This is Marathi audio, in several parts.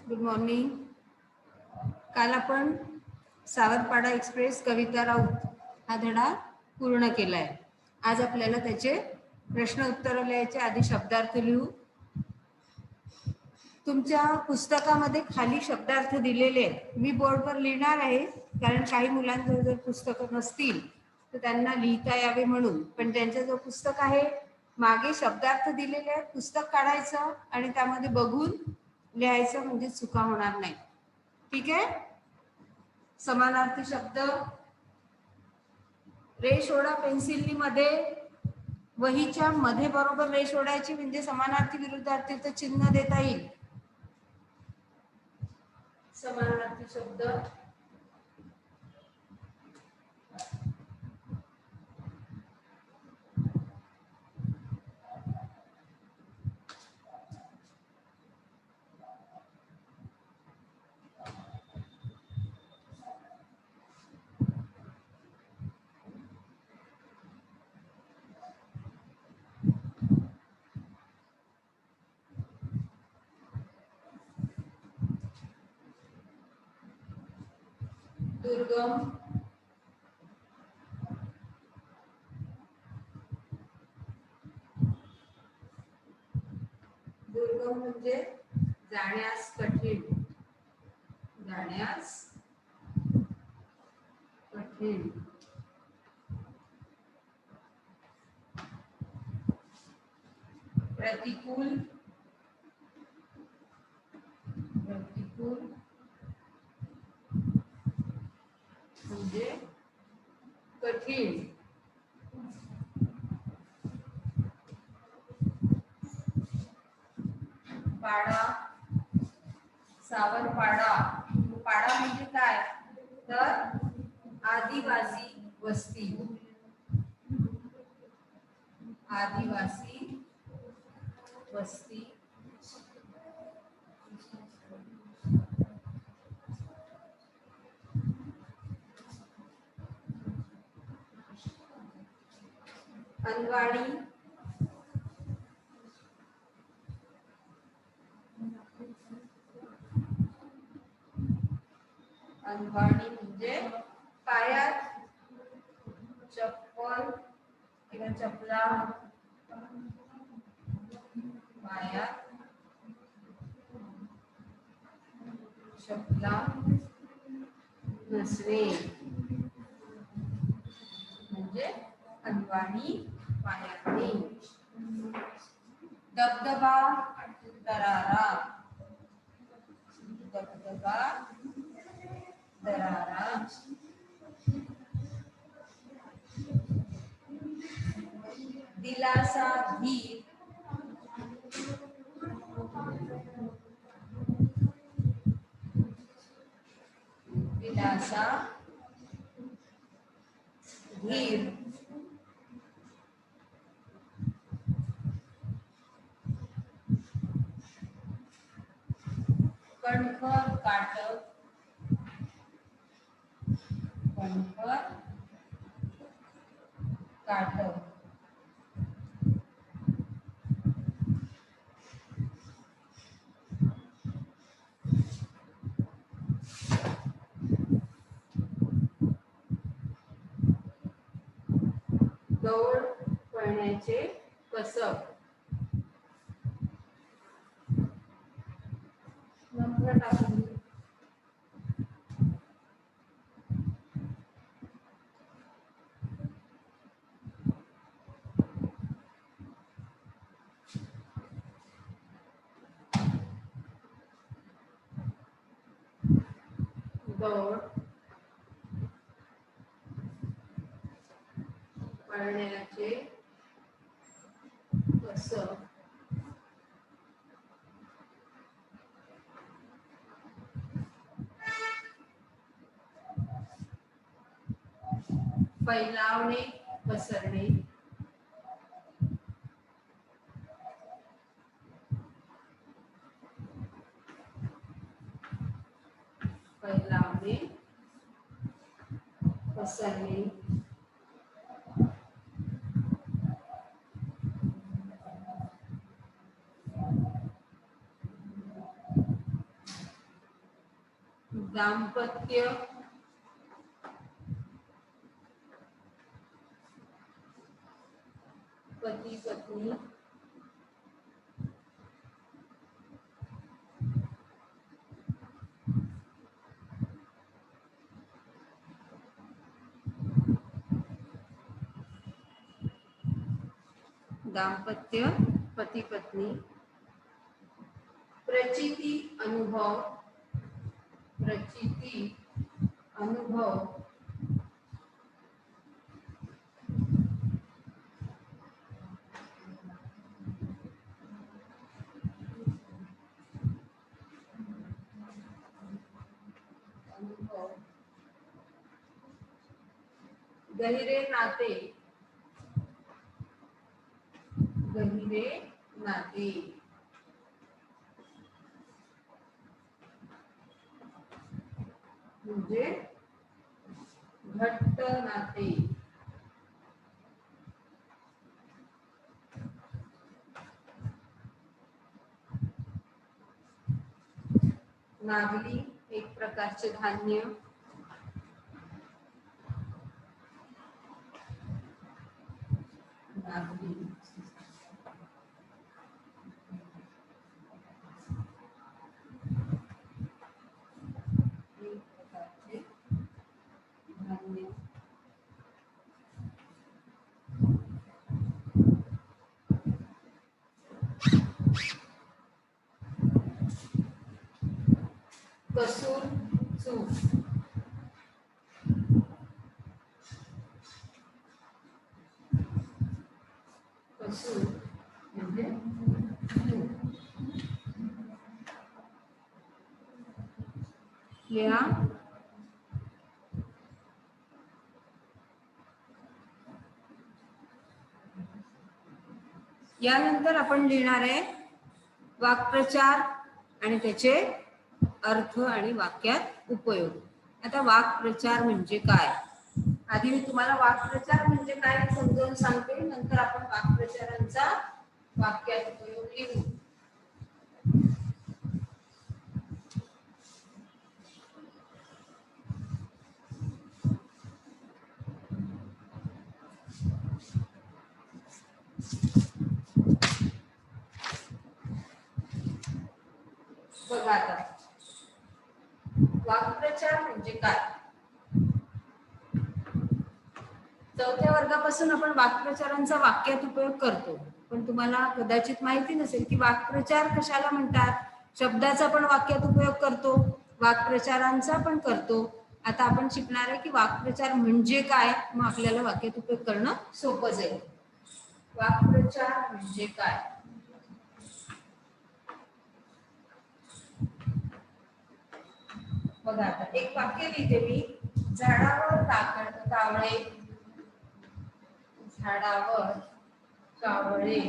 Good morning. काल आपण सावरपाडा एक्सप्रेस कविता राऊत हा धडा पूर्ण केलाय. आज आपल्याला त्याचे प्रश्न उत्तर लिहायचे. आधी शब्दार्थ लिहू. तुमच्या पुस्तकामध्ये खाली शब्दार्थ दिलेले आहेत. मी बोर्डवर लिहिणार आहे कारण काही मुलांजवळ जर पुस्तकं नसतील तर त्यांना लिहिता यावे म्हणून. पण त्यांच्याजवळ पुस्तक आहे, मागे शब्दार्थ दिलेले आहेत, पुस्तक काढायचं आणि त्यामध्ये बघून लिहायचं, म्हणजे चुका होणार नाही. ठीक आहे. समानार्थी शब्द. रेष ओढा पेन्सिलनी मध्ये, वहीच्या मध्ये बरोबर रेष ओढायची, म्हणजे समानार्थी विरुद्धार्थीचं चिन्ह देता येईल. समानार्थी शब्द. दुर्गम. दुर्गम म्हणजे जाण्यास कठीण. जाण्यास कठीण. प्रतिकूल. प्रतिकूल म्हणजे कठीण. पाडा. सावरपाडा. पाडा म्हणजे काय तर आदिवासी वस्ती. आदिवासी वस्ती. अनवाणी. अनवाणी म्हणजे पायात चप्पल किंवा चपला, पायात चपला नसणे म्हणजे अनवाणी पायातली. दबदबा, दरारा. दबदबा, दरारा. दिलासा, धीर. दिलासा, धीर. कणखर, काटक. कणखर, काटक. दौड पळण्याचे कसब. नंबर टाकून दौड पळण्याचे कसब. फैलावणे, पसरणे. फैलावणे, पसरणे. दाम्पत्य पती पत्नी दाम्पत्य पती पत्नी प्रचिती अनुभव गहिरे नाते म्हणजे घट्ट नाते. नागली एक प्रकारचे धान्य. नागली एक प्रकारचे धान्य. कसूर चूक कसूर म्हणजे लिहा. यानंतर आपण लिहिणार आहे वाक्प्रचार आणि त्याचे अर्थ आणि वाक्यात उपयोग. आता वाक्प्रचार म्हणजे काय, आधी मी तुम्हाला वाक्प्रचार म्हणजे काय समजावून सांगते, नंतर आपण वाक्प्रचारांचा वाक्यात उपयोग लिहू. बघा आता वाक्प्रचार म्हणजे काय. चौथ्या वर्गापासून आपण वाक्प्रचारांचा वाक्यात उपयोग करतो, पण तुम्हाला कदाचित माहिती नसेल की वाक्प्रचार कशाला म्हणतात. शब्दाचा पण वाक्यात उपयोग करतो, वाक्प्रचारांचा पण करतो. आता आपण शिकणार आहे की वाक्प्रचार म्हणजे काय, मग आपल्याला वाक्यात उपयोग करणं सोपं जाईल. वाक्प्रचार म्हणजे काय. बघा आता एक वाक्य लिहिते मी. झाडावर कावळे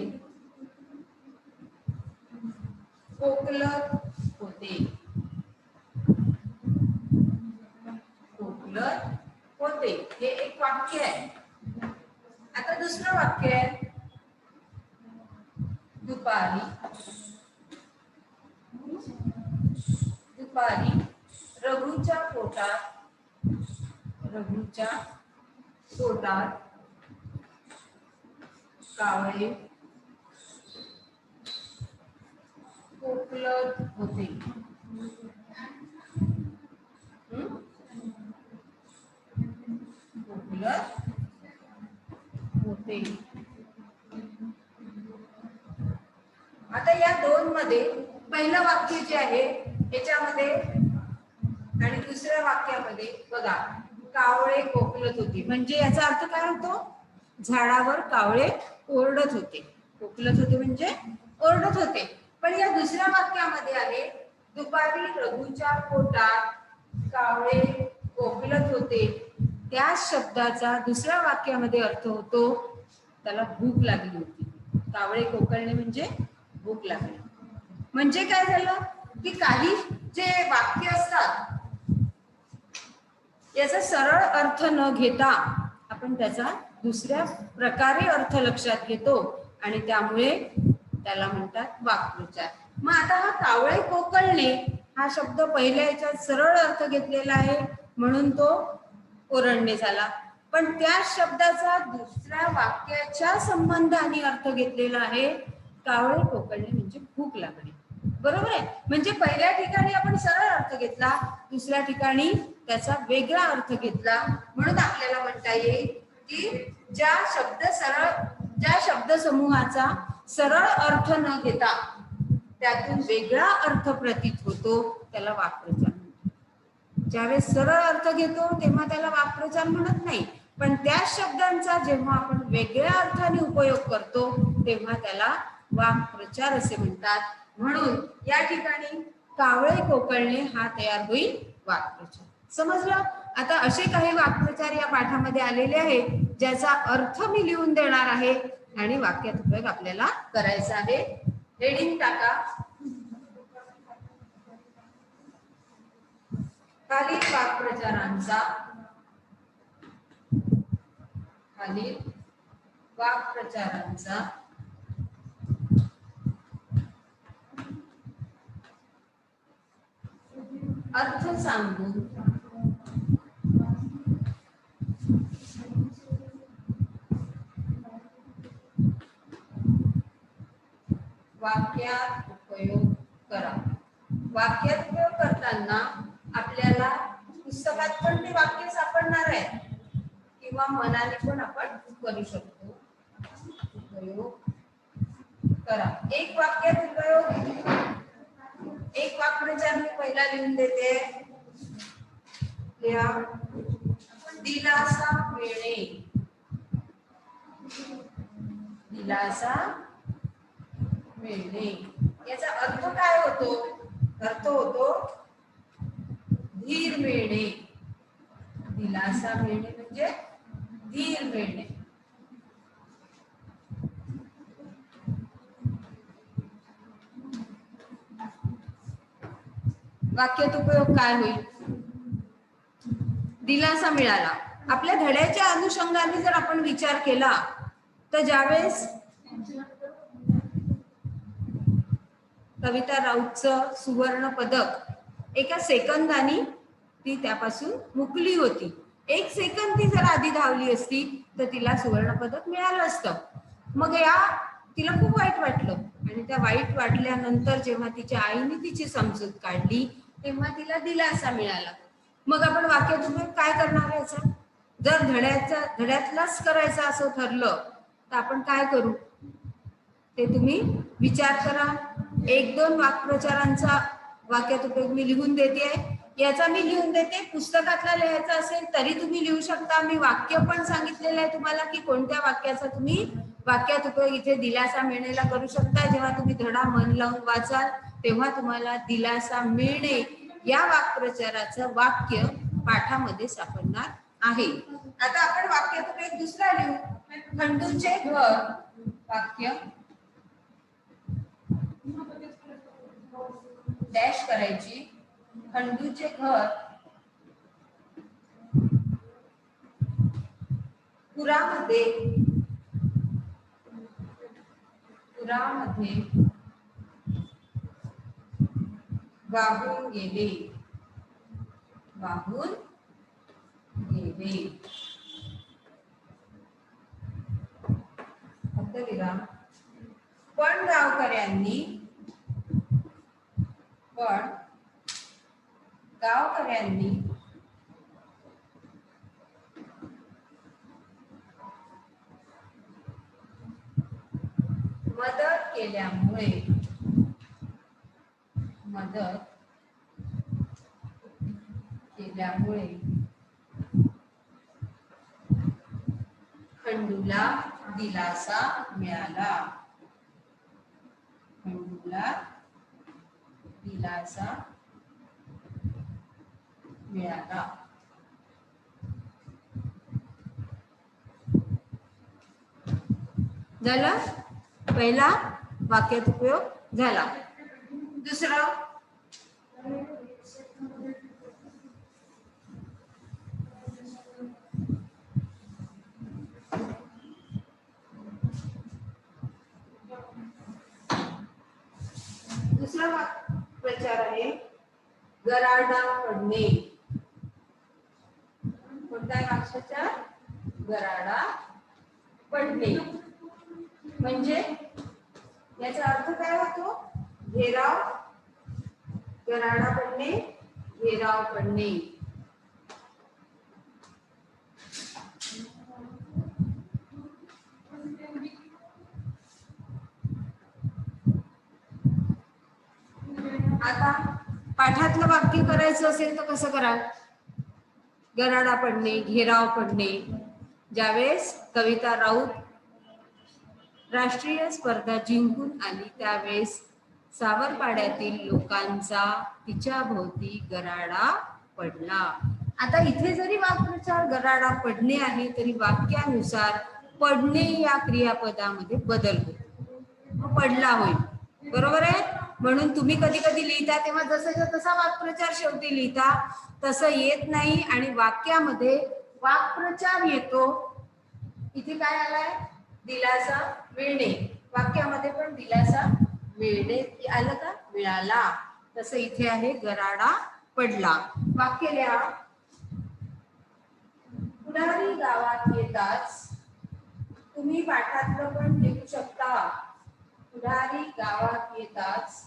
कोकलत होते. हे एक वाक्य आहे. आता दुसरं वाक्य आहे दुपारी रघुच्या पोटात कावळे कोकलत होते. आता या दोन मध्ये पहिलं वाक्य जे आहे याच्यामध्ये आणि दुसऱ्या वाक्यामध्ये बघा कावळे कोकलत होते, म्हणजे याचा अर्थ काय होतो. झाडावर कावळे ओरडत होते. कोकलत होते म्हणजे ओरडत होते. पण या दुसऱ्या वाक्यामध्ये आहे दुपारी रघुच्या पोटात कावळे कोकलत होते. त्या शब्दाचा दुसऱ्या वाक्यामध्ये अर्थ होतो त्याला भूक लागली होती. कावळे कोकलणे म्हणजे भूक लागली. म्हणजे काय झालं की काही जे वाक्य असतात याचा सरळ अर्थ न घेता आपण त्याचा दुसऱ्या प्रकारे अर्थ लक्षात घेतो आणि त्यामुळे त्याला म्हणतात वाक्प्रचार. मग आता हा कावळे कोकलणे हा शब्द पहिल्या याच्यात सरळ अर्थ घेतलेला आहे म्हणून तो ओरडणे झाला, पण त्या शब्दाचा दुसऱ्या वाक्याच्या संबंधाने अर्थ घेतलेला आहे, कावळे कोकळणे म्हणजे भूक लागणे. बरोबर आहे. म्हणजे पहिल्या ठिकाणी आपण सरळ अर्थ घेतला, दुसऱ्या ठिकाणी त्याचा वेगळा अर्थ घेतला, म्हणून आपल्याला म्हणता येईल की ज्या शब्द समूहाचा सरळ अर्थ न घेता त्यातून वेगळा अर्थ प्रतीत होतो त्याला वाक्प्रचार म्हणतात. ज्यावेळेस सरळ अर्थ घेतो तेव्हा त्याला वाक्प्रचार म्हणत नाही, पण त्या शब्दांचा जेव्हा आपण वेगळ्या अर्थाने उपयोग करतो तेव्हा त्याला वाक्प्रचार असे म्हणतात. म्हणून या ठिकाणी कावळे कोकळणे हा तयार होईल वाक्प्रचार. समजलं? आता असे काही वाक्प्रचार या पाठामध्ये आलेले आहेत ज्याचा अर्थ मी लिहून देणार आहे आणि वाक्यात उपयोग आपल्याला करायचा आहे. हेडिंग टाका. खालील वाक्प्रचारांचा अर्थ सांगून वाक्यात उपयोग करा. वाक्यात उपयोग करताना आपल्याला पुस्तकात पण ते वाक्य सापडणार आहे किंवा मनाने पण आपण करू शकतो. उपयोग करा. एक वाक्यात उपयोग, एक वाक्प्रचार मी पहिला लिहून देते. लिहा. दिलासा मिळणे. दिलासा मिळणे याचा अर्थ काय होतो? अर्थ होतो धीर मिळणे. दिलासा मिळणे म्हणजे धीर मिळणे. वाक्यात उपयोग काय होईल? दिलासा मिळाला. आपल्या धड्याच्या अनुषंगाने जर आपण विचार केला तर ज्यावेळेस कविता राऊतचं सुवर्ण पदक एका सेकंदानी ती त्यापासून मुकली होती. एक सेकंद ती जर आधी धावली असती तर तिला सुवर्ण पदक मिळालं असतं. मग तिला खूप वाईट वाटलं आणि त्या वाईट वाटल्यानंतर जेव्हा तिच्या आईने तिची समजूत काढली तेव्हा तिला दिलासा मिळाला. मग आपण वाक्यात उपयोग काय करणार याचा? जर धड्यातलाच करायचं असं ठरलं तर आपण काय करू ते तुम्ही विचार करा. एक दोन वाक्प्रचारांचा वाक्यात उपयोग मी लिहून देते. याचा मी लिहून देते. पुस्तकातला लिहायचा असेल तरी तुम्ही लिहू शकता. मी वाक्य पण सांगितलेलं आहे तुम्हाला की कोणत्या वाक्याचा तुम्ही वाक्यात उपयोग इथे दिलासा मिळण्याला करू शकता. जेव्हा तुम्ही धडा मन लावून वाचाल तेव्हा तुम्हाला दिलासा मिळणे या वाक्प्रचाराचं वाक्य पाठामध्ये सापडणार आहे. आता आपण वाक्यात उपयोग दुसरा लिहू. खंडूचे घर. वाक्य डॅश करायची. खंडूचे घर पुरामध्ये वाहून गेले. विराम. पण गावकऱ्यांनी मदत केल्यामुळे खंडूला दिलासा मिळाला. झाला. पहिला वाक्यात उपयोग झाला. दुसरा वाक्प्रचार आहे गराडा पडणे. कोणत्या वाक्याचा? गराडा पडणे. म्हणजे याचा अर्थ काय होतो? घेराव, गराडा पडणे, घेराव पडणे. आता पाठातलं वाक्य करायचं असेल तर कसं कराल? गराडा पडणे, घेराव पडणे. ज्यावेळेस कविता राऊत राष्ट्रीय स्पर्धा जिंकून आली त्यावेळेस सावरपाड्यातील लोकांचा तिच्या भोवती गराडा पडला. आता इथे जरी वाक्प्रचार गराडा पडणे आहे तरी वाक्यानुसार पडणे या क्रियापदामध्ये बदल होतो, पडला होईल. बरोबर आहे? म्हणून तुम्ही कधी कधी लिहिता तेव्हा जसं तसा वाक्प्रचार शेवटी लिहिता, तसं येत नाही. आणि वाक्यामध्ये वाक्प्रचार येतो. इथे काय आलाय? दिलासा मिळणे. वाक्यामध्ये पण दिलासा मिळणे आलं का? मिळाला. तसं इथे आहे गराडा पडला. वाक्य लिहा. पुढारी गावात येताच, तुम्ही पाठातलं पण लिहू शकता. पुढारी गावात येताच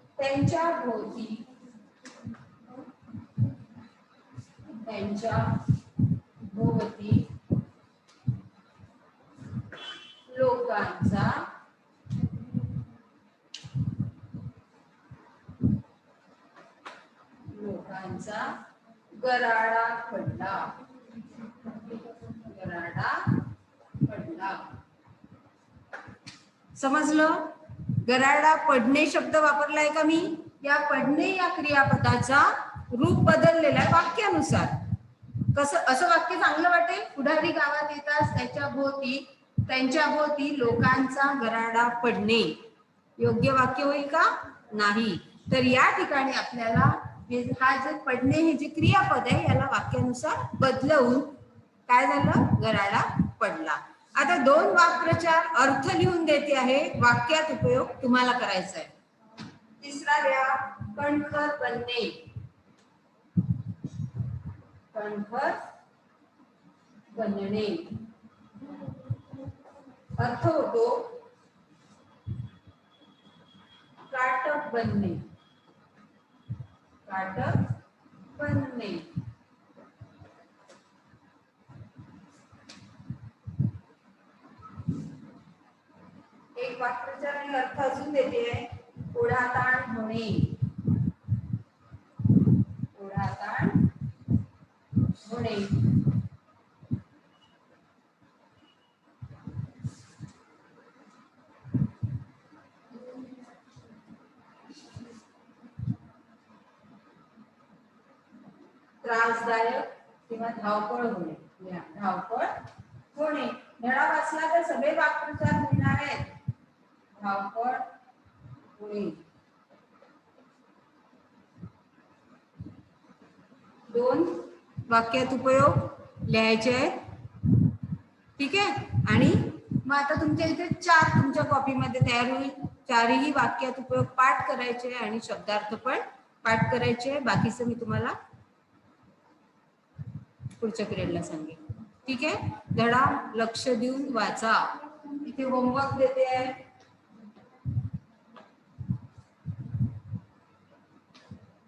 त्यांच्या भोवती लोकांचा गराडा पडला. समजलं? गराडा पडणे शब्द वापरलाय का मी? या पडणे या क्रियापदाचा रूप बदललेला आहे वाक्यानुसार. कसं असं वाक्य चांगलं वाटेल? पुढारी गावात येताच त्यांच्या भोवती लोकांचा गराडा पडणे. योग्य वाक्य होईल का? नाही. तर या ठिकाणी आपल्याला हा जे पडणे हे जे क्रियापद आहे याला वाक्यानुसार बदलवून काय झालं? गराडा पडला. आता दोन वाक्प्रचार अर्थ लिहून देते आहे, वाक्यात उपयोग तुम्हाला करायचा आहे. तिसरा लिहा. कणखर बनणे. कणखर बनणे अर्थ होतो काटक बनणे. एक वाक्प्रचार आणि अर्थ अजून देते आहे. ओढाताण होणे. त्रासदायक किंवा धावपळ होणे. धडा वाचला तर सगळे वाक्प्रचार मिळणार आहेत. धावपळ होणे. दोन वाक्यात उपयोग लिहायचे आहेत. ठीक आहे? आणि मग आता तुमच्या इथे 4 तुमच्या कॉपीमध्ये तयार होईल. 4ही वाक्यात उपयोग पाठ करायचे आणि शब्दार्थ पण पाठ करायचे. बाकीचं मी तुम्हाला पुढच्या पिरियडला सांगेन. ठीक आहे? धडा लक्ष देऊन वाचा. इथे होमवर्क देते आहे.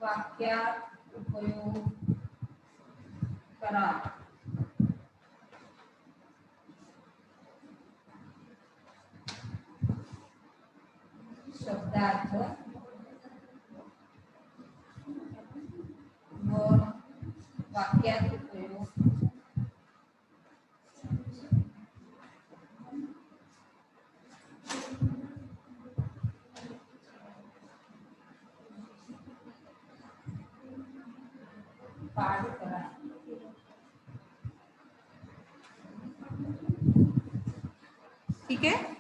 वाक्यात उपयोग करा. शब्दार्थ व वाक्यात उपयोग पाठ करा. ठीक है?